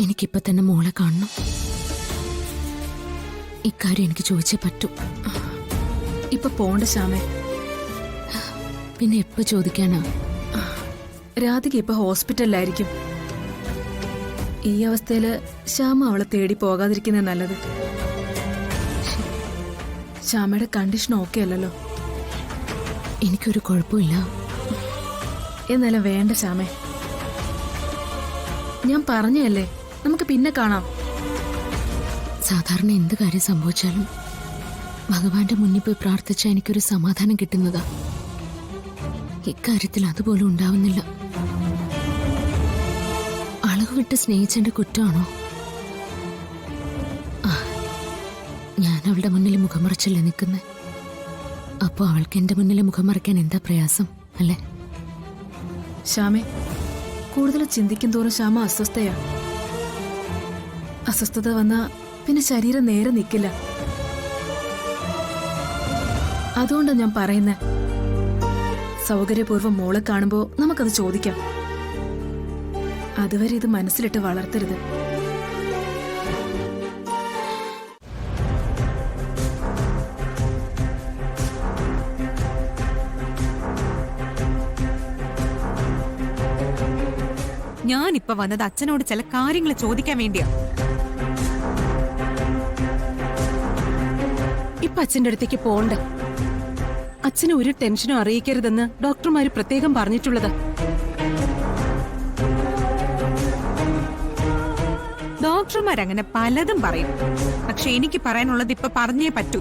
എനിക്കിപ്പോ തന്നെ മോളെ കാണണം. ഇക്കാര്യം എനിക്ക് ചോദിച്ചേ പറ്റൂ. ഇപ്പൊ പോണ്ട ശ്യാമേ. പിന്നെ എപ്പോ ചോദിക്കാനാ? രാധിക ഇപ്പൊ ഹോസ്പിറ്റലിലായിരിക്കും. ഈ അവസ്ഥയില് ശ്യാമ അവളെ തേടി പോകാതിരിക്കുന്ന നല്ലത്. ശ്യാമയുടെ കണ്ടീഷൻ ഓക്കെ അല്ലല്ലോ. എനിക്കൊരു കുഴപ്പമില്ല. എന്നാലും വേണ്ട ശ്യാമേ. ഞാൻ പറഞ്ഞല്ലേ, നമുക്ക് പിന്നെ കാണാം. സാധാരണ എന്ത് കാര്യം സംഭവിച്ചാലും ഭഗവാന്റെ മുന്നിൽ പോയി പ്രാർത്ഥിച്ചാൽ എനിക്കൊരു സമാധാനം കിട്ടുന്നതാ. ഇക്കാര്യത്തിൽ അതുപോലും ഉണ്ടാവുന്നില്ല. അളവ് വിട്ട് സ്നേഹിച്ചെന്റെ കുറ്റമാണോ? ഞാൻ അവളുടെ മുന്നിൽ മുഖം മറച്ചല്ലേ നിൽക്കുന്നത്. അപ്പൊ അവൾക്ക് എന്റെ മുന്നിൽ മുഖം മറയ്ക്കാൻ എന്താ പ്രയാസം അല്ലേ? ശ്യാമേ, കൂടുതൽ ചിന്തിക്കും തോറും ശ്യാമ അസ്വസ്ഥയാ. അസ്വസ്ഥത വന്നാ പിന്നെ ശരീരം നേരെ നിൽക്കില്ല. അതുകൊണ്ടാ ഞാൻ പറയുന്നത്, സൗകര്യപൂർവ്വം മോളെ കാണുമ്പോ നമുക്കത് ചോദിക്കാം. അതുവരെ ഇത് മനസ്സിലിട്ട് വളർത്തരുത്. ഞാനിപ്പോ വന്നത് അച്ഛനോട് ചില കാര്യങ്ങൾ ചോദിക്കാൻ വേണ്ടിയാ. ഇപ്പൊ അച്ഛന്റെ അടുത്തേക്ക് പോണ്ട. അച്ഛന് ഒരു ടെൻഷനും അറിയിക്കരുതെന്ന് ഡോക്ടർമാര് പ്രത്യേകം പറഞ്ഞിട്ടുള്ളത്. ഡോക്ടർമാരങ്ങനെ പലതും പറയും. പക്ഷെ എനിക്ക് പറയാനുള്ളത് ഇപ്പൊ പറഞ്ഞേ പറ്റൂ.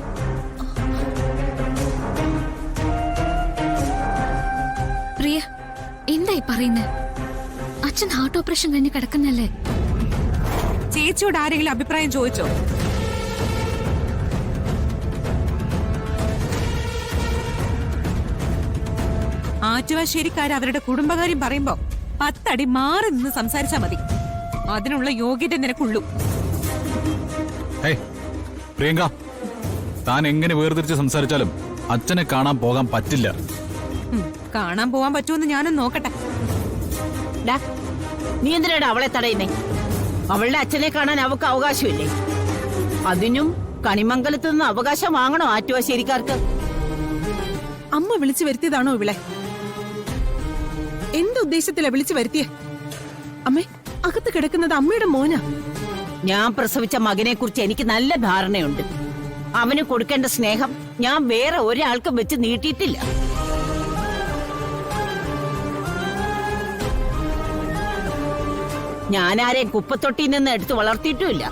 പ്രിയ, എന്തായി പറയുന്നേ? അച്ഛൻ ഹാർട്ട് ഓപ്പറേഷൻ കഴിഞ്ഞ് കിടക്കുന്നല്ലേ? ചേച്ചിയോട് ആരെങ്കിലും അഭിപ്രായം ചോദിച്ചോ? ആറ്റുവാശ്ശേരിക്കാര് അവരുടെ കുടുംബകാര്യം പറയുമ്പോ 10 അടി മാറി നിന്ന് സംസാരിച്ചാ മതി. അതിനുള്ള യോഗ്യത നിനക്കുള്ളൂ. പ്രിയങ്ക, താൻ എങ്ങനെ വേർതിരിച്ച് സംസാരിച്ചാലും അച്ഛനെ കാണാൻ പോകാൻ പറ്റില്ല. കാണാൻ പോവാൻ പറ്റുമെന്ന് ഞാനും നോക്കട്ടെ. നീ എന്തിനാണ് അവളെ തടയുന്നേ? അവളുടെ അച്ഛനെ കാണാൻ അവൾക്ക് അവകാശമില്ലേ? അതിനും കണിമംഗലത്ത് നിന്ന് അവകാശം വാങ്ങണോ ആറ്റുവാശ്ശേരിക്കാർക്ക്? അമ്മ വിളിച്ചു വരുത്തിയതാണോ ഇവളെ? എന്തുദ്ദേശത്തിലാ വിളിച്ചു വരുത്തിയേ? അമ്മേ, അകത്ത് കിടക്കുന്നത് അമ്മയുടെ മോനാ. ഞാൻ പ്രസവിച്ച മകനെ കുറിച്ച് എനിക്ക് നല്ല ധാരണയുണ്ട്. അവന് കൊടുക്കേണ്ട സ്നേഹം ഞാൻ വേറെ ഒരാൾക്കും വെച്ച് നീട്ടിയിട്ടില്ല. ഞാനാരെയും കുപ്പത്തൊട്ടിയിൽ നിന്ന് എടുത്ത് വളർത്തിയിട്ടുമില്ല.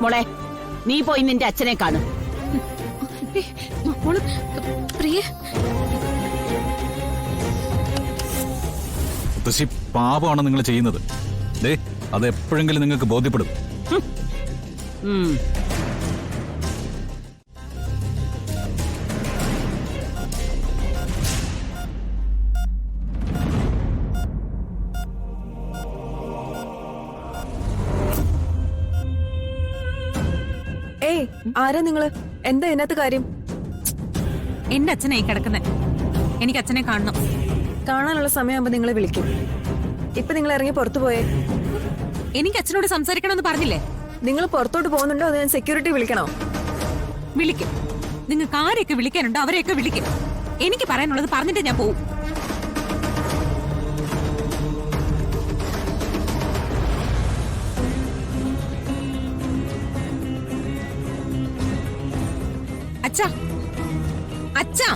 മോളെ, നീ പോയി നിന്റെ അച്ഛനെ കാണും. പ്രിയ, മുത്തശ്ശി, പാപമാണ് നിങ്ങൾ ചെയ്യുന്നത്. അത് എപ്പോഴെങ്കിലും നിങ്ങൾക്ക് ബോധ്യപ്പെടും. ഏയ്, ആരാ നിങ്ങള്? എന്താ ഇതിനകത്ത് കാര്യം? എന്റെ അച്ഛനായി കിടക്കുന്നേ. എനിക്ക് അച്ഛനെ കാണണം. കാണാനുള്ള സമയമാകുമ്പോ നിങ്ങളെ വിളിക്കും. ഇപ്പൊ നിങ്ങൾ ഇറങ്ങി പുറത്തു പോയേ. എനിക്ക് അച്ഛനോട് സംസാരിക്കണമെന്ന് പറഞ്ഞില്ലേ? നിങ്ങൾ പുറത്തോട്ട് പോകുന്നുണ്ടോ? അത് ഞാൻ സെക്യൂരിറ്റി വിളിക്കണോ? വിളിക്കും. നിങ്ങൾക്ക് ആരെയൊക്കെ വിളിക്കാനുണ്ടോ അവരെയൊക്കെ വിളിക്കും. എനിക്ക് പറയാനുള്ളത് പറഞ്ഞിട്ട് ഞാൻ പോവും. അച്ഛാ, അച്ഛാ,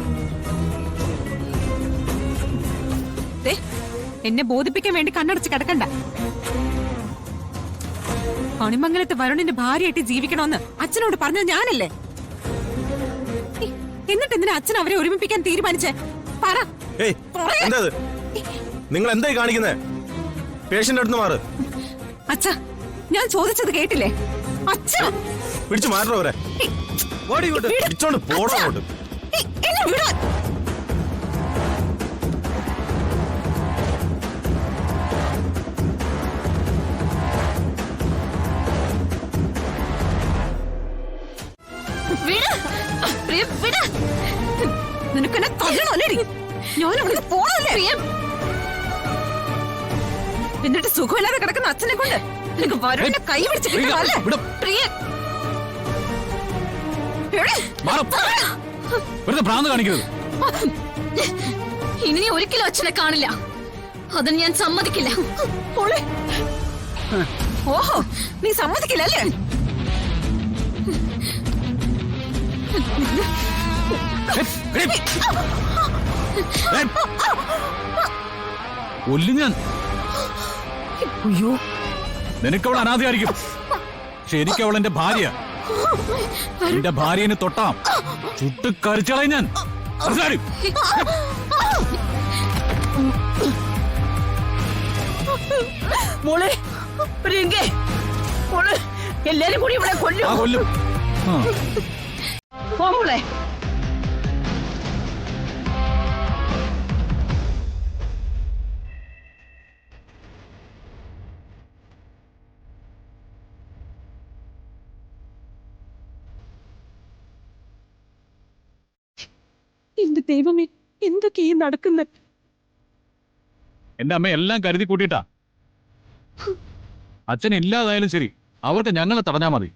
എന്നെ ബോധിപ്പിക്കാൻ വേണ്ടി കണ്ണടച്ച് കിടക്കണ്ട. കണിമംഗലത്ത് വരുണിന്റെ ഭാര്യയായിട്ട് ജീവിക്കണമെന്ന് അച്ഛനോട് പറഞ്ഞത് ഞാനല്ലേ? എന്നിട്ട് എന്തിനാ അച്ഛൻ അവരെ ഒരുമിപ്പിക്കാൻ തീരുമാനിച്ചേ? പറ. നിങ്ങൾ എന്തായി കാണിക്കുന്നേ? പേഷ്യന്റ് അടുത്ത് മാറ്. അച്ഛാ, ഞാൻ ചോദിച്ചത് കേട്ടില്ലേ? അച്ഛാ, പിടിച്ചു മാറവരെ. പോടോട്ട്. നിനക്കെന്നെ കൊല്ലണോല്ലേടി? ഞാനവിടെ പോണല്ലേ എന്നിട്ട് സുഖമില്ലാതെ കിടക്കുന്ന അച്ഛനെ കൊണ്ട് നിനക്ക് വരവിന്റെ കൈ പിടിച്ച് കിട്ടണല്ലേ ഇവിടെ. പ്രിയ മാറും. വെറുതെ ഭ്രാന്ത് കാണിക്കരുത്. ഇനി നീ ഒരിക്കലും അച്ഛനെ കാണില്ല. അതിന് ഞാൻ സമ്മതിക്കില്ല. മോളെ. ഓഹോ നീ സമ്മതിക്കില്ലല്ലേ കൊല്ലും ഞാൻ. അയ്യോ നിനക്കവൾ അനാഥയായിരിക്കും, പക്ഷെ എനിക്കവൾ എന്റെ ഭാര്യ. എന്റെ ഭാര്യനെ തൊട്ടാം ചുട്ട് കരിച്ചളയും ഞാൻ. മനസ്സിലായി? മോളെ പ്രിയങ്കേ, മോളെ എല്ലാരും കൂടി ഇവിടെ ആ കൊല്ലും. കൊല്ലും. ആ. പോ മോളെ. എന്റെ ദൈവമേ, എന്തൊക്കെ ഈ നടക്കുന്നത്? എന്റെ അമ്മ എല്ലാം കരുതി കൂട്ടിയിട്ടാ. അച്ഛൻ ഇല്ലാതായാലും ശരി, അവർക്ക് ഞങ്ങളെ തടഞ്ഞാ മതി.